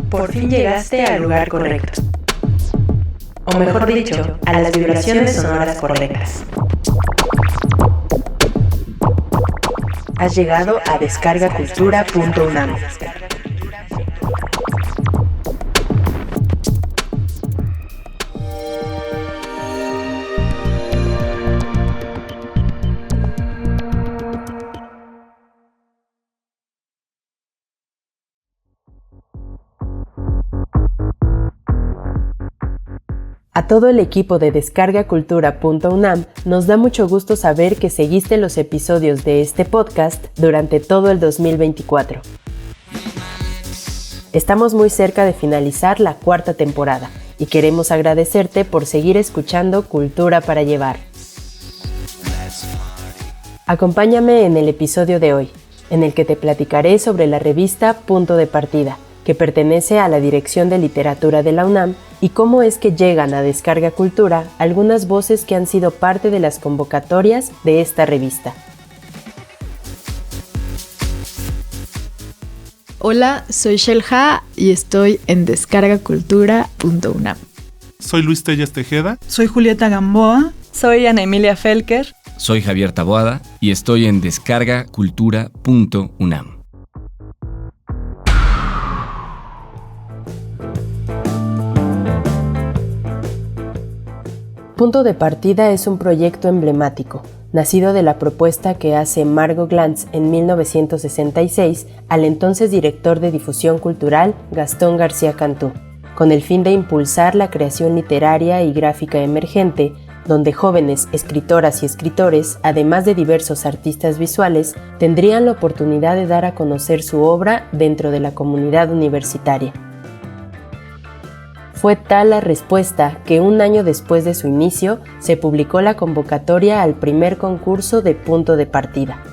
Por fin llegaste al lugar correcto. O mejor dicho, a las vibraciones sonoras correctas. Has llegado a descargacultura.unam. A todo el equipo de descargacultura.unam nos da mucho gusto saber que seguiste los episodios de este podcast durante todo el 2024. Estamos muy cerca de finalizar la 4ª temporada y queremos agradecerte por seguir escuchando Cultura para Llevar. Acompáñame en el episodio de hoy, en el que te platicaré sobre la revista Punto de Partida, que pertenece a la Dirección de Literatura de la UNAM, y cómo es que llegan a Descarga Cultura algunas voces que han sido parte de las convocatorias de esta revista. Hola, soy Shelja y estoy en descargacultura.unam. Soy Luis Tellas Tejeda. Soy Julieta Gamboa. Soy Ana Emilia Felker. Soy Javier Taboada y estoy en descargacultura.unam. Punto de Partida es un proyecto emblemático, nacido de la propuesta que hace Margot Glantz en 1966 al entonces director de difusión cultural Gastón García Cantú, con el fin de impulsar la creación literaria y gráfica emergente, donde jóvenes escritoras y escritores, además de diversos artistas visuales, tendrían la oportunidad de dar a conocer su obra dentro de la comunidad universitaria. Fue tal la respuesta que un año después de su inicio se publicó la convocatoria al primer concurso de Punto de Partida.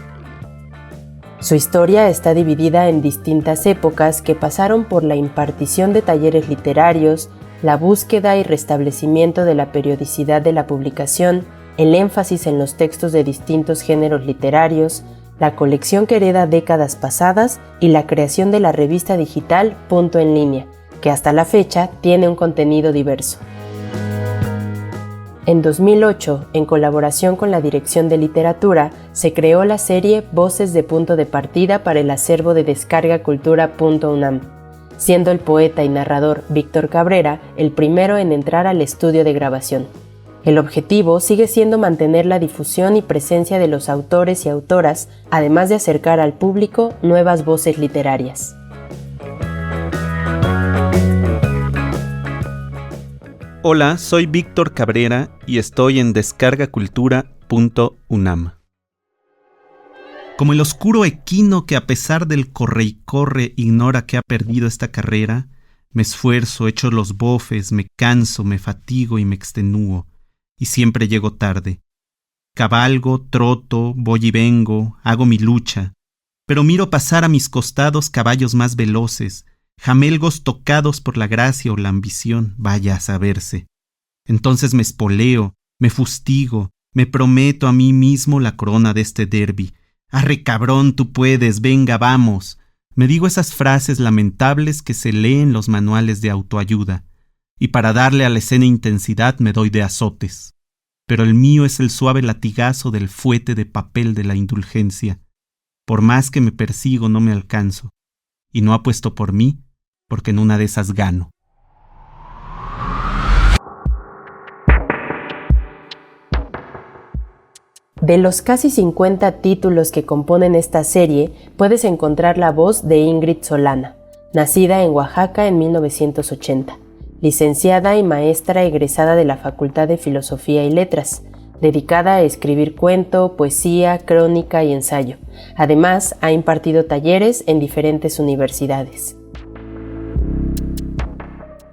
Su historia está dividida en distintas épocas que pasaron por la impartición de talleres literarios, la búsqueda y restablecimiento de la periodicidad de la publicación, el énfasis en los textos de distintos géneros literarios, la colección que hereda décadas pasadas y la creación de la revista digital Punto en Línea, que hasta la fecha tiene un contenido diverso. En 2008, en colaboración con la Dirección de Literatura, se creó la serie Voces de Punto de Partida para el acervo de descargacultura.unam, siendo el poeta y narrador Víctor Cabrera el primero en entrar al estudio de grabación. El objetivo sigue siendo mantener la difusión y presencia de los autores y autoras, además de acercar al público nuevas voces literarias. Hola, soy Víctor Cabrera y estoy en descargacultura.unam. Como el oscuro equino que a pesar del corre y corre ignora que ha perdido esta carrera, me esfuerzo, echo los bofes, me canso, me fatigo y me extenúo, y siempre llego tarde. Cabalgo, troto, voy y vengo, hago mi lucha, pero miro pasar a mis costados caballos más veloces, jamelgos tocados por la gracia o la ambición, vaya a saberse. Entonces me espoleo, me fustigo, me prometo a mí mismo la corona de este derbi. Arre cabrón, tú puedes, venga, vamos. Me digo esas frases lamentables que se leen en los manuales de autoayuda, y para darle a la escena intensidad me doy de azotes. Pero el mío es el suave latigazo del fuete de papel de la indulgencia. Por más que me persigo no me alcanzo, y no apuesto por mí, porque en una de esas gano. De los casi 50 títulos que componen esta serie, puedes encontrar la voz de Ingrid Solana, nacida en Oaxaca en 1980, licenciada y maestra egresada de la Facultad de Filosofía y Letras, dedicada a escribir cuento, poesía, crónica y ensayo. Además, ha impartido talleres en diferentes universidades.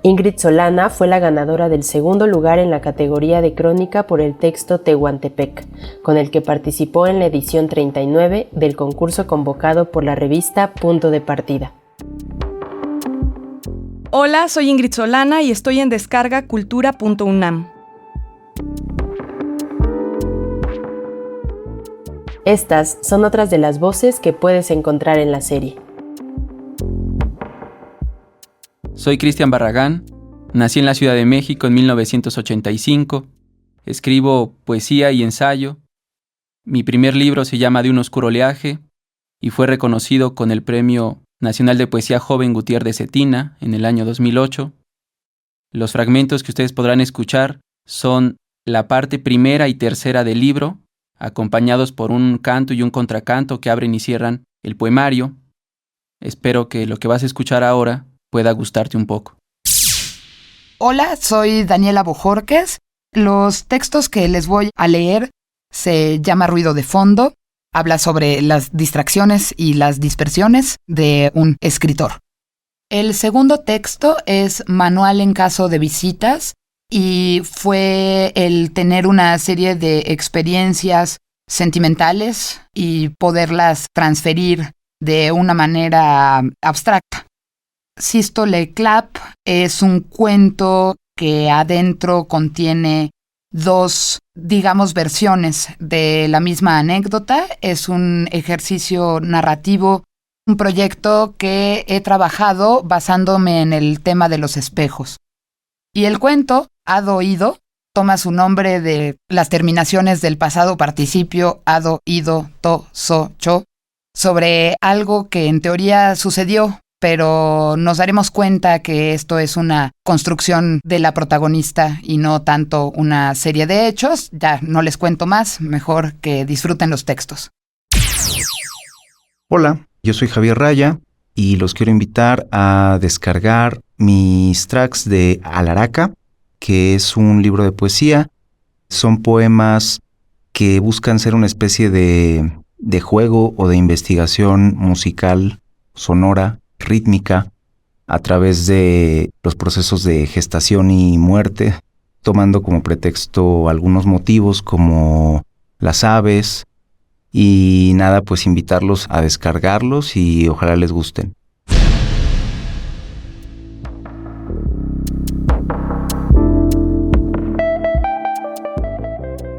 Ingrid Solana fue la ganadora del segundo lugar en la categoría de crónica por el texto Tehuantepec, con el que participó en la edición 39 del concurso convocado por la revista Punto de Partida. Hola, soy Ingrid Solana y estoy en descargacultura.unam. Estas son otras de las voces que puedes encontrar en la serie. Soy Cristian Barragán, nací en la Ciudad de México en 1985, escribo poesía y ensayo. Mi primer libro se llama De un oscuro oleaje y fue reconocido con el Premio Nacional de Poesía Joven Gutiérrez de Cetina en el año 2008. Los fragmentos que ustedes podrán escuchar son la parte primera y tercera del libro, acompañados por un canto y un contracanto que abren y cierran el poemario. Espero que lo que vas a escuchar ahora pueda gustarte un poco. Hola, soy Daniela Bojorquez. Los textos que les voy a leer se llama Ruido de Fondo. Habla sobre las distracciones y las dispersiones de un escritor. El segundo texto es Manual en caso de visitas y fue el tener una serie de experiencias sentimentales y poderlas transferir de una manera abstracta. Sístole Clap es un cuento que adentro contiene dos, versiones de la misma anécdota. Es un ejercicio narrativo, un proyecto que he trabajado basándome en el tema de los espejos. Y el cuento, Ado Ido, toma su nombre de las terminaciones del pasado participio Ado, Ido, To, So, Cho, sobre algo que en teoría sucedió, pero nos daremos cuenta que esto es una construcción de la protagonista y no tanto una serie de hechos. Ya no les cuento más, mejor que disfruten los textos. Hola, yo soy Javier Raya y los quiero invitar a descargar mis tracks de Alaraca, que es un libro de poesía. Son poemas que buscan ser una especie de juego o de investigación musical, sonora, rítmica, a través de los procesos de gestación y muerte, tomando como pretexto algunos motivos como las aves. Y nada, pues invitarlos a descargarlos y ojalá les gusten.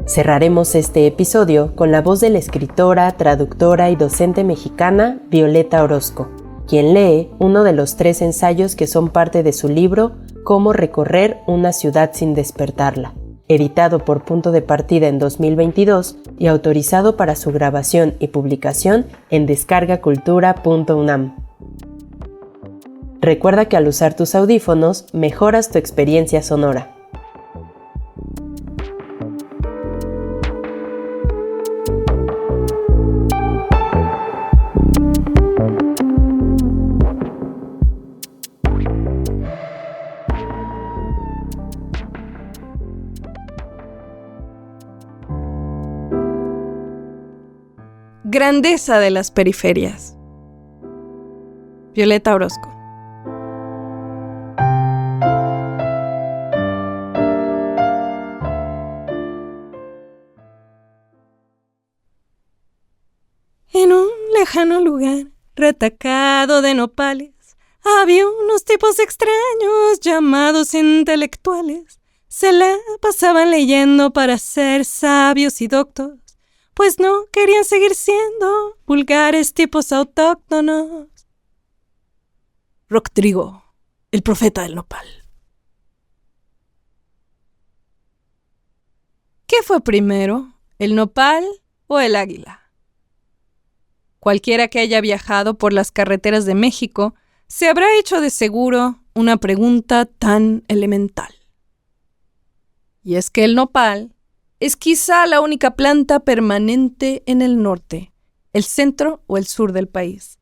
Cerraremos este episodio con la voz de la escritora, traductora y docente mexicana Violeta Orozco, quien lee uno de los 3 ensayos que son parte de su libro Cómo recorrer una ciudad sin despertarla, editado por Punto de Partida en 2022 y autorizado para su grabación y publicación en descargacultura.unam. Recuerda que al usar tus audífonos mejoras tu experiencia sonora. Grandeza de las periferias. Violeta Orozco. En un lejano lugar, retacado de nopales, había unos tipos extraños llamados intelectuales. Se la pasaban leyendo para ser sabios y doctos, pues no querían seguir siendo vulgares tipos autóctonos. Rodrigo, el profeta del nopal. ¿Qué fue primero, el nopal o el águila? Cualquiera que haya viajado por las carreteras de México se habrá hecho de seguro una pregunta tan elemental. Y es que el nopal es quizá la única planta permanente en el norte, el centro o el sur del país.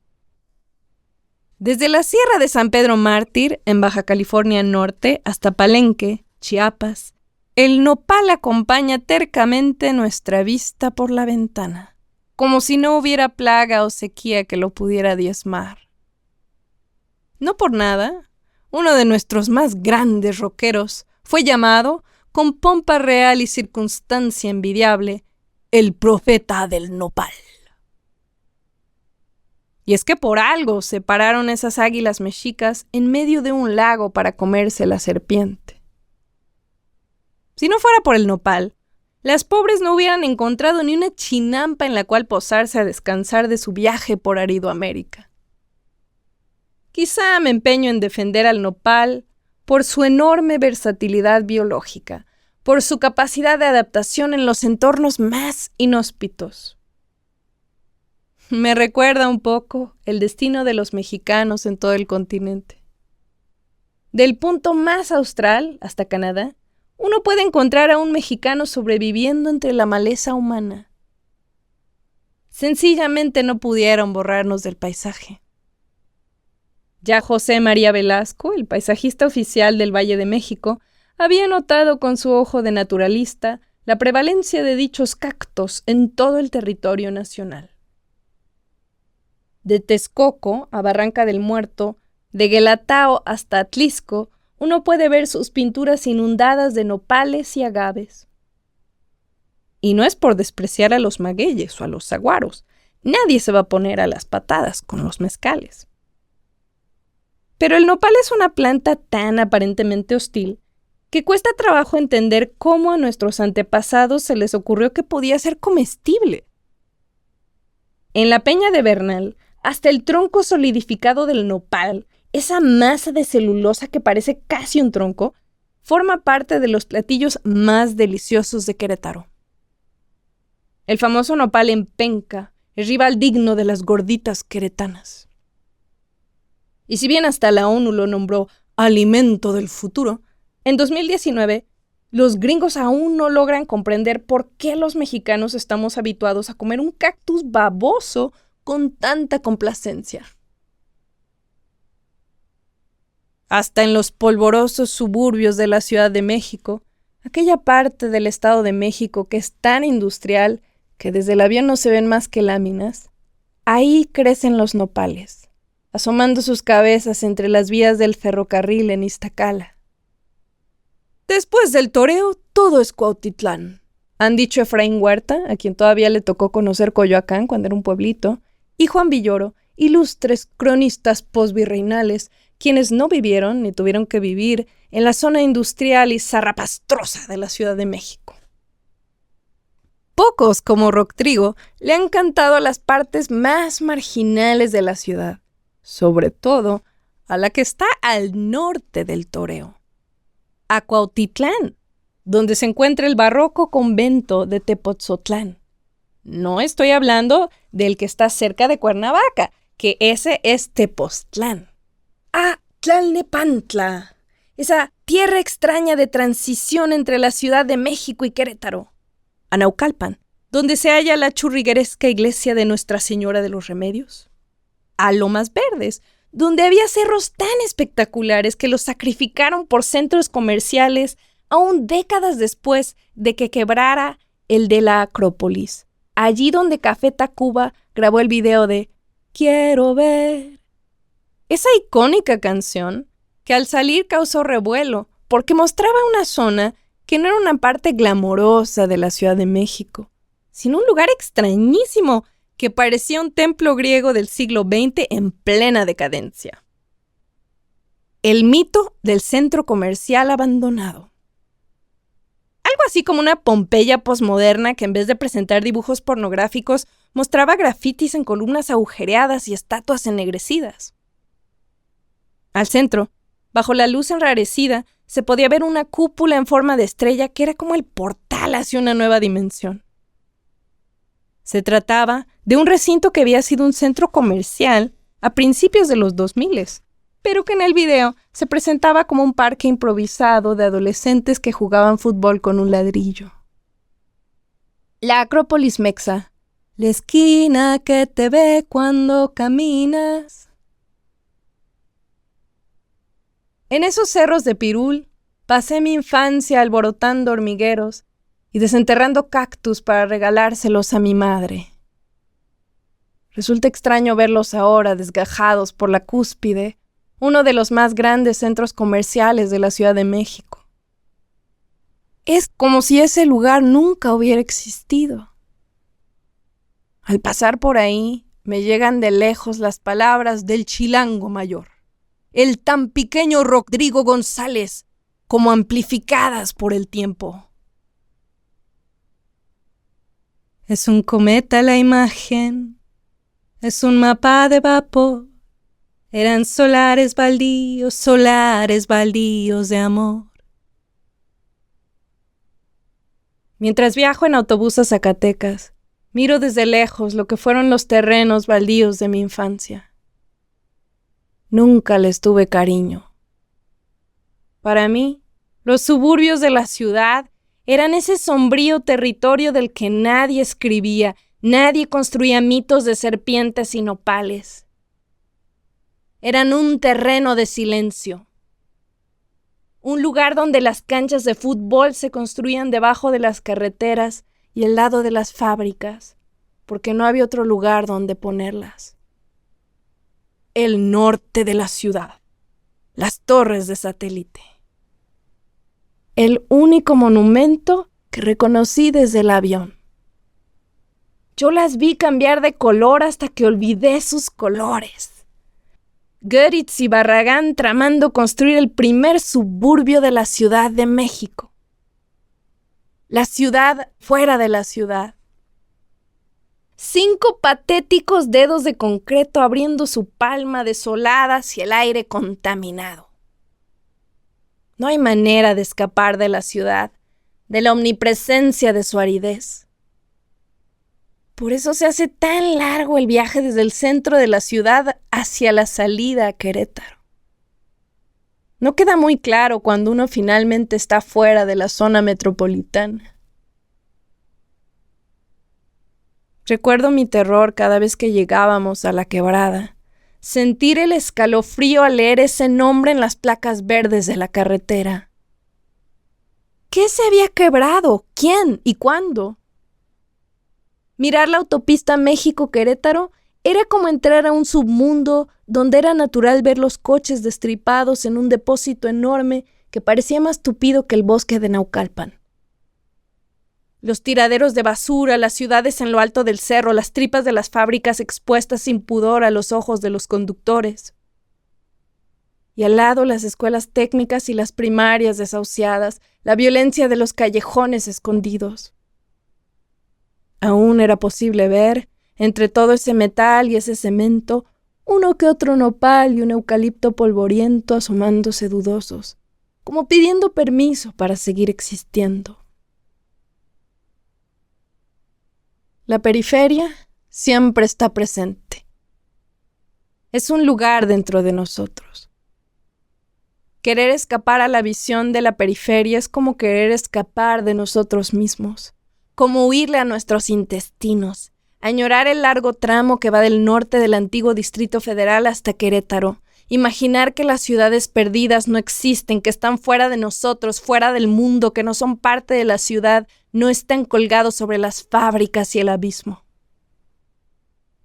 Desde la Sierra de San Pedro Mártir, en Baja California Norte, hasta Palenque, Chiapas, el nopal acompaña tercamente nuestra vista por la ventana, como si no hubiera plaga o sequía que lo pudiera diezmar. No por nada, uno de nuestros más grandes rockeros fue llamado, con pompa real y circunstancia envidiable, el profeta del nopal. Y es que por algo se pararon esas águilas mexicas en medio de un lago para comerse la serpiente. Si no fuera por el nopal, las pobres no hubieran encontrado ni una chinampa en la cual posarse a descansar de su viaje por árido América. Quizá me empeño en defender al nopal por su enorme versatilidad biológica, por su capacidad de adaptación en los entornos más inhóspitos. Me recuerda un poco el destino de los mexicanos en todo el continente. Del punto más austral hasta Canadá, uno puede encontrar a un mexicano sobreviviendo entre la maleza humana. Sencillamente no pudieron borrarnos del paisaje. Ya José María Velasco, el paisajista oficial del Valle de México, había notado con su ojo de naturalista la prevalencia de dichos cactos en todo el territorio nacional. De Texcoco a Barranca del Muerto, de Guelatao hasta Atlisco, uno puede ver sus pinturas inundadas de nopales y agaves. Y no es por despreciar a los magueyes o a los saguaros. Nadie se va a poner a las patadas con los mezcales. Pero el nopal es una planta tan aparentemente hostil que cuesta trabajo entender cómo a nuestros antepasados se les ocurrió que podía ser comestible. En la Peña de Bernal, hasta el tronco solidificado del nopal, esa masa de celulosa que parece casi un tronco, forma parte de los platillos más deliciosos de Querétaro. El famoso nopal en penca es rival digno de las gorditas queretanas. Y si bien hasta la ONU lo nombró alimento del futuro, en 2019 los gringos aún no logran comprender por qué los mexicanos estamos habituados a comer un cactus baboso con tanta complacencia. Hasta en los polvorosos suburbios de la Ciudad de México, aquella parte del Estado de México que es tan industrial que desde el avión no se ven más que láminas, ahí crecen los nopales, asomando sus cabezas entre las vías del ferrocarril en Iztacala. Después del toreo, todo es Cuautitlán, han dicho Efraín Huerta, a quien todavía le tocó conocer Coyoacán cuando era un pueblito, y Juan Villoro, ilustres cronistas posvirreinales, quienes no vivieron ni tuvieron que vivir en la zona industrial y zarrapastrosa de la Ciudad de México. Pocos, como Rodrigo, le han cantado a las partes más marginales de la ciudad, sobre todo a la que está al norte del toreo, a Cuautitlán, donde se encuentra el barroco convento de Tepoztlán. No estoy hablando del que está cerca de Cuernavaca, que ese es Tepoztlán. A Tlalnepantla, esa tierra extraña de transición entre la Ciudad de México y Querétaro. A Naucalpan, donde se halla la churrigueresca iglesia de Nuestra Señora de los Remedios. A Lomas Verdes, donde había cerros tan espectaculares que los sacrificaron por centros comerciales aún décadas después de que quebrara el de la Acrópolis, allí donde Café Tacuba grabó el video de Quiero ver. Esa icónica canción que al salir causó revuelo porque mostraba una zona que no era una parte glamorosa de la Ciudad de México, sino un lugar extrañísimo que parecía un templo griego del siglo XX en plena decadencia. El mito del centro comercial abandonado. Algo así como una Pompeya posmoderna que en vez de presentar dibujos pornográficos mostraba grafitis en columnas agujereadas y estatuas ennegrecidas. Al centro, bajo la luz enrarecida, se podía ver una cúpula en forma de estrella que era como el portal hacia una nueva dimensión. Se trataba de un recinto que había sido un centro comercial a principios de los 2000, pero que en el video se presentaba como un parque improvisado de adolescentes que jugaban fútbol con un ladrillo. La Acrópolis Mexa, la esquina que te ve cuando caminas. En esos cerros de Pirul pasé mi infancia alborotando hormigueros y desenterrando cactus para regalárselos a mi madre. Resulta extraño verlos ahora desgajados por la cúspide, uno de los más grandes centros comerciales de la Ciudad de México. Es como si ese lugar nunca hubiera existido. Al pasar por ahí, me llegan de lejos las palabras del chilango mayor, el tan pequeño Rodrigo González, como amplificadas por el tiempo. Es un cometa la imagen, es un mapa de vapor, Eran solares baldíos de amor. Mientras viajo en autobús a Zacatecas, miro desde lejos lo que fueron los terrenos baldíos de mi infancia. Nunca les tuve cariño. Para mí, los suburbios de la ciudad eran ese sombrío territorio del que nadie escribía, nadie construía mitos de serpientes y nopales. Eran un terreno de silencio. Un lugar donde las canchas de fútbol se construían debajo de las carreteras y al lado de las fábricas, porque no había otro lugar donde ponerlas. El norte de la ciudad, las torres de satélite. El único monumento que reconocí desde el avión. Yo las vi cambiar de color hasta que olvidé sus colores. Goeritz y Barragán tramando construir el primer suburbio de la Ciudad de México. La ciudad fuera de la ciudad. 5 patéticos dedos de concreto abriendo su palma desolada hacia el aire contaminado. No hay manera de escapar de la ciudad, de la omnipresencia de su aridez. Por eso se hace tan largo el viaje desde el centro de la ciudad hacia la salida a Querétaro. No queda muy claro cuando uno finalmente está fuera de la zona metropolitana. Recuerdo mi terror cada vez que llegábamos a la quebrada, sentir el escalofrío al leer ese nombre en las placas verdes de la carretera. ¿Qué se había quebrado? ¿Quién? ¿Y cuándo? Mirar la autopista México-Querétaro era como entrar a un submundo donde era natural ver los coches destripados en un depósito enorme que parecía más tupido que el bosque de Naucalpan. Los tiraderos de basura, las ciudades en lo alto del cerro, las tripas de las fábricas expuestas sin pudor a los ojos de los conductores. Y al lado las escuelas técnicas y las primarias desahuciadas, la violencia de los callejones escondidos. Aún era posible ver, entre todo ese metal y ese cemento, uno que otro nopal y un eucalipto polvoriento asomándose dudosos, como pidiendo permiso para seguir existiendo. La periferia siempre está presente. Es un lugar dentro de nosotros. Querer escapar a la visión de la periferia es como querer escapar de nosotros mismos, como huirle a nuestros intestinos, añorar el largo tramo que va del norte del antiguo Distrito Federal hasta Querétaro, imaginar que las ciudades perdidas no existen, que están fuera de nosotros, fuera del mundo, que no son parte de la ciudad, no están colgados sobre las fábricas y el abismo.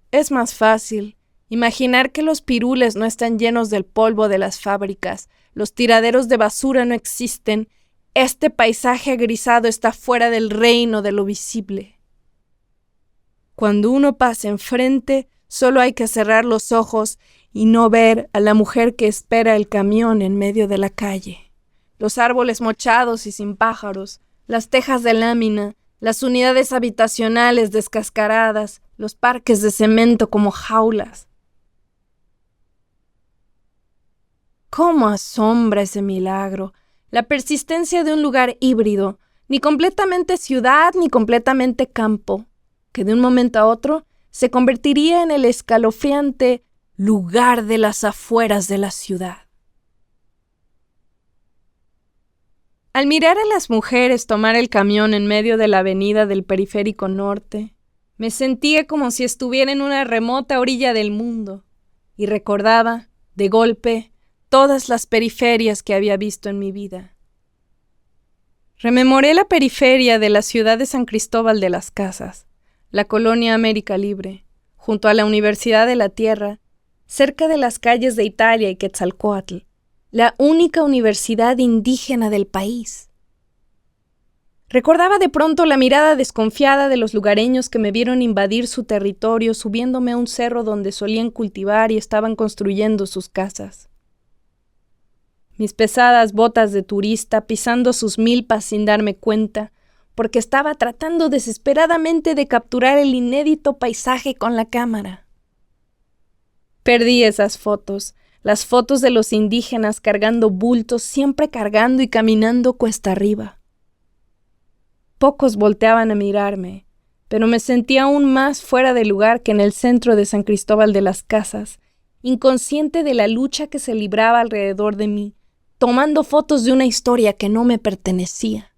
Es más fácil imaginar que los pirules no están llenos del polvo de las fábricas, los tiraderos de basura no existen, este paisaje agrisado está fuera del reino de lo visible. Cuando uno pasa enfrente, solo hay que cerrar los ojos y no ver a la mujer que espera el camión en medio de la calle. Los árboles mochados y sin pájaros, las tejas de lámina, las unidades habitacionales descascaradas, los parques de cemento como jaulas. ¿Cómo asombra ese milagro? La persistencia de un lugar híbrido, ni completamente ciudad ni completamente campo, que de un momento a otro se convertiría en el escalofriante lugar de las afueras de la ciudad. Al mirar a las mujeres tomar el camión en medio de la avenida del Periférico Norte, me sentía como si estuviera en una remota orilla del mundo y recordaba, de golpe, todas las periferias que había visto en mi vida. Rememoré la periferia de la ciudad de San Cristóbal de las Casas, la colonia América Libre, junto a la Universidad de la Tierra, cerca de las calles de Italia y Quetzalcóatl, la única universidad indígena del país. Recordaba de pronto la mirada desconfiada de los lugareños que me vieron invadir su territorio subiéndome a un cerro donde solían cultivar y estaban construyendo sus casas. Mis pesadas botas de turista pisando sus milpas sin darme cuenta, porque estaba tratando desesperadamente de capturar el inédito paisaje con la cámara. Perdí esas fotos, las fotos de los indígenas cargando bultos, siempre cargando y caminando cuesta arriba. Pocos volteaban a mirarme, pero me sentía aún más fuera de lugar que en el centro de San Cristóbal de las Casas, inconsciente de la lucha que se libraba alrededor de mí, tomando fotos de una historia que no me pertenecía.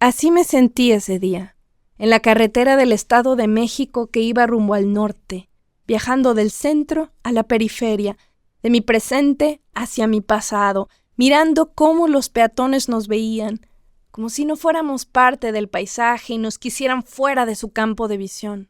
Así me sentí ese día, en la carretera del Estado de México que iba rumbo al norte, viajando del centro a la periferia, de mi presente hacia mi pasado, mirando cómo los peatones nos veían, como si no fuéramos parte del paisaje y nos quisieran fuera de su campo de visión.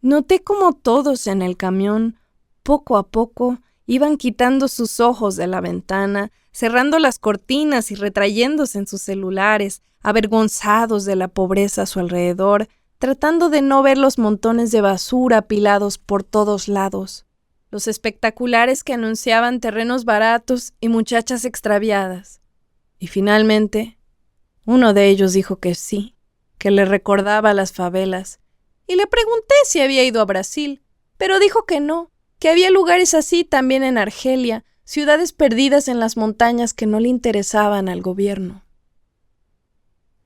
Noté cómo todos en el camión, poco a poco, iban quitando sus ojos de la ventana, cerrando las cortinas y retrayéndose en sus celulares, avergonzados de la pobreza a su alrededor, tratando de no ver los montones de basura apilados por todos lados, los espectaculares que anunciaban terrenos baratos y muchachas extraviadas. Y finalmente, uno de ellos dijo que sí, que le recordaba las favelas, y le pregunté si había ido a Brasil, pero dijo que no, que había lugares así también en Argelia, ciudades perdidas en las montañas que no le interesaban al gobierno.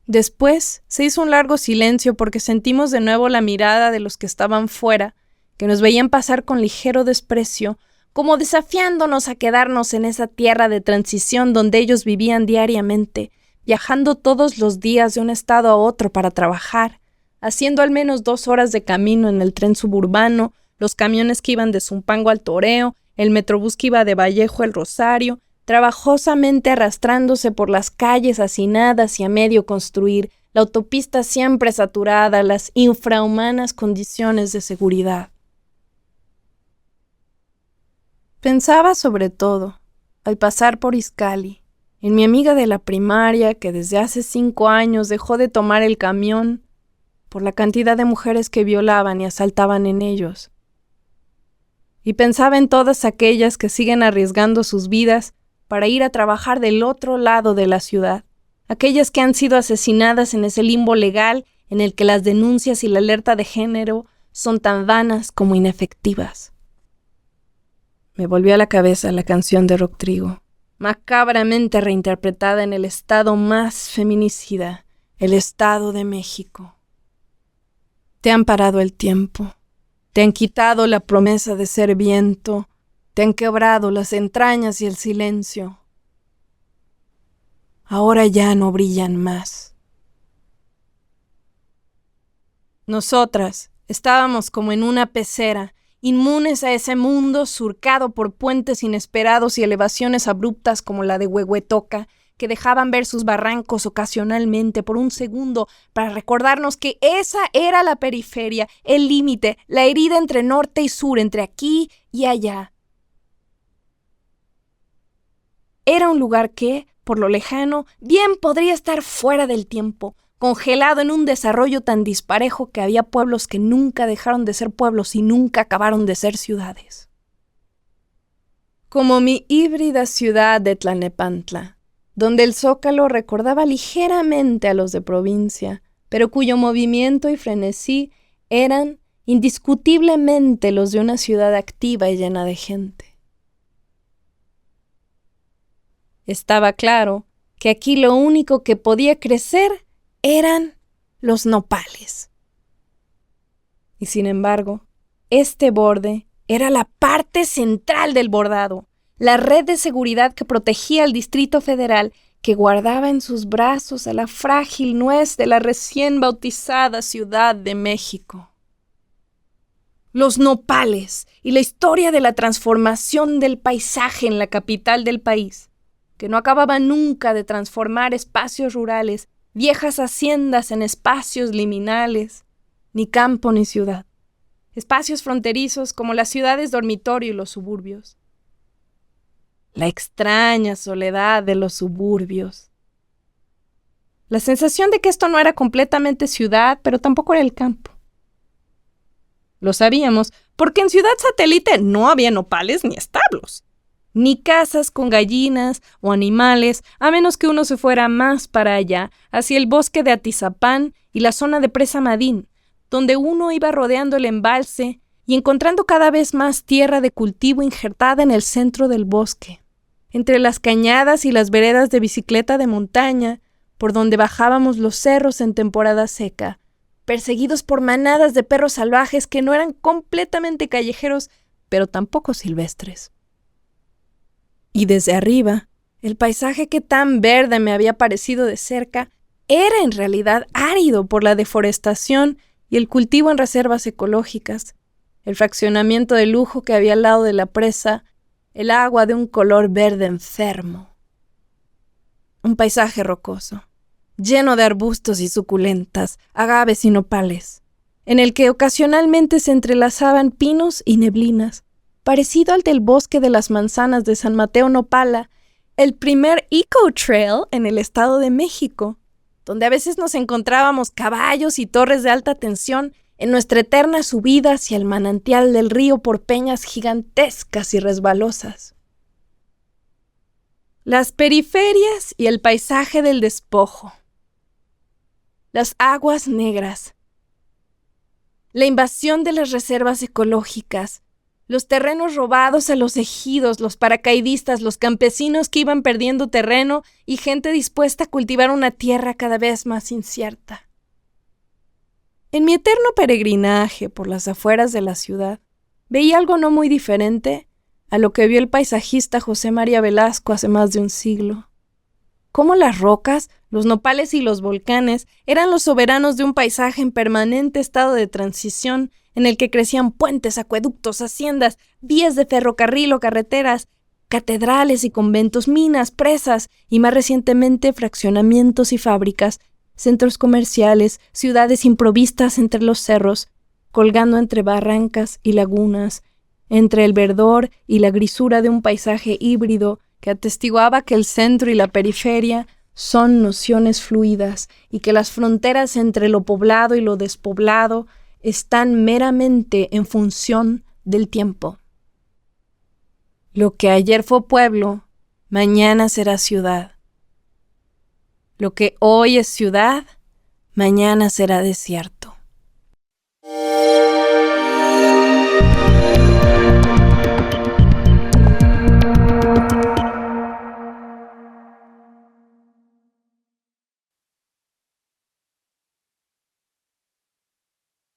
Después se hizo un largo silencio porque sentimos de nuevo la mirada de los que estaban fuera, que nos veían pasar con ligero desprecio, como desafiándonos a quedarnos en esa tierra de transición donde ellos vivían diariamente, viajando todos los días de un estado a otro para trabajar, haciendo al menos 2 horas de camino en el tren suburbano, los camiones que iban de Zumpango al Toreo, el metrobús que iba de Vallejo al Rosario, trabajosamente arrastrándose por las calles hacinadas y a medio construir, la autopista siempre saturada, las infrahumanas condiciones de seguridad. Pensaba sobre todo, al pasar por Izcalli, en mi amiga de la primaria que desde hace 5 años dejó de tomar el camión por la cantidad de mujeres que violaban y asaltaban en ellos. Y pensaba en todas aquellas que siguen arriesgando sus vidas para ir a trabajar del otro lado de la ciudad, aquellas que han sido asesinadas en ese limbo legal en el que las denuncias y la alerta de género son tan vanas como inefectivas. Me volvió a la cabeza la canción de Rock Trigo, macabramente reinterpretada en el estado más feminicida, el Estado de México. Te han parado el tiempo, te han quitado la promesa de ser viento, te han quebrado las entrañas y el silencio. Ahora ya no brillan más. Nosotras estábamos como en una pecera, inmunes a ese mundo surcado por puentes inesperados y elevaciones abruptas como la de Huehuetoca, que dejaban ver sus barrancos ocasionalmente por un segundo para recordarnos que esa era la periferia, el límite, la herida entre norte y sur, entre aquí y allá. Era un lugar que, por lo lejano, bien podría estar fuera del tiempo, congelado en un desarrollo tan disparejo que había pueblos que nunca dejaron de ser pueblos y nunca acabaron de ser ciudades. Como mi híbrida ciudad de Tlalnepantla, donde el zócalo recordaba ligeramente a los de provincia, pero cuyo movimiento y frenesí eran indiscutiblemente los de una ciudad activa y llena de gente. Estaba claro que aquí lo único que podía crecer eran los nopales. Y sin embargo, este borde era la parte central del bordado, la red de seguridad que protegía al Distrito Federal, que guardaba en sus brazos a la frágil nuez de la recién bautizada Ciudad de México. Los nopales y la historia de la transformación del paisaje en la capital del país, que no acababa nunca de transformar espacios rurales, viejas haciendas en espacios liminales, ni campo ni ciudad, espacios fronterizos como las ciudades dormitorio y los suburbios. La extraña soledad de los suburbios. La sensación de que esto no era completamente ciudad, pero tampoco era el campo. Lo sabíamos porque en Ciudad Satélite no había nopales ni establos, ni casas con gallinas o animales, a menos que uno se fuera más para allá, hacia el bosque de Atizapán y la zona de Presa Madín, donde uno iba rodeando el embalse y encontrando cada vez más tierra de cultivo injertada en el centro del bosque, entre las cañadas y las veredas de bicicleta de montaña, por donde bajábamos los cerros en temporada seca, perseguidos por manadas de perros salvajes que no eran completamente callejeros, pero tampoco silvestres. Y desde arriba, el paisaje que tan verde me había parecido de cerca era en realidad árido por la deforestación y el cultivo en reservas ecológicas, el fraccionamiento de lujo que había al lado de la presa, el agua de un color verde enfermo. Un paisaje rocoso, lleno de arbustos y suculentas, agaves y nopales, en el que ocasionalmente se entrelazaban pinos y neblinas, parecido al del bosque de las manzanas de San Mateo Nopala, el primer eco-trail en el Estado de México, donde a veces nos encontrábamos caballos y torres de alta tensión en nuestra eterna subida hacia el manantial del río por peñas gigantescas y resbalosas. Las periferias y el paisaje del despojo. Las aguas negras. La invasión de las reservas ecológicas. Los terrenos robados a los ejidos, los paracaidistas, los campesinos que iban perdiendo terreno y gente dispuesta a cultivar una tierra cada vez más incierta. En mi eterno peregrinaje por las afueras de la ciudad, veía algo no muy diferente a lo que vio el paisajista José María Velasco hace más de un siglo. Cómo las rocas, los nopales y los volcanes eran los soberanos de un paisaje en permanente estado de transición, en el que crecían puentes, acueductos, haciendas, vías de ferrocarril o carreteras, catedrales y conventos, minas, presas y más recientemente fraccionamientos y fábricas, centros comerciales, ciudades improvistas entre los cerros, colgando entre barrancas y lagunas, entre el verdor y la grisura de un paisaje híbrido que atestiguaba que el centro y la periferia son nociones fluidas y que las fronteras entre lo poblado y lo despoblado están meramente en función del tiempo. Lo que ayer fue pueblo, mañana será ciudad. Lo que hoy es ciudad, mañana será desierto.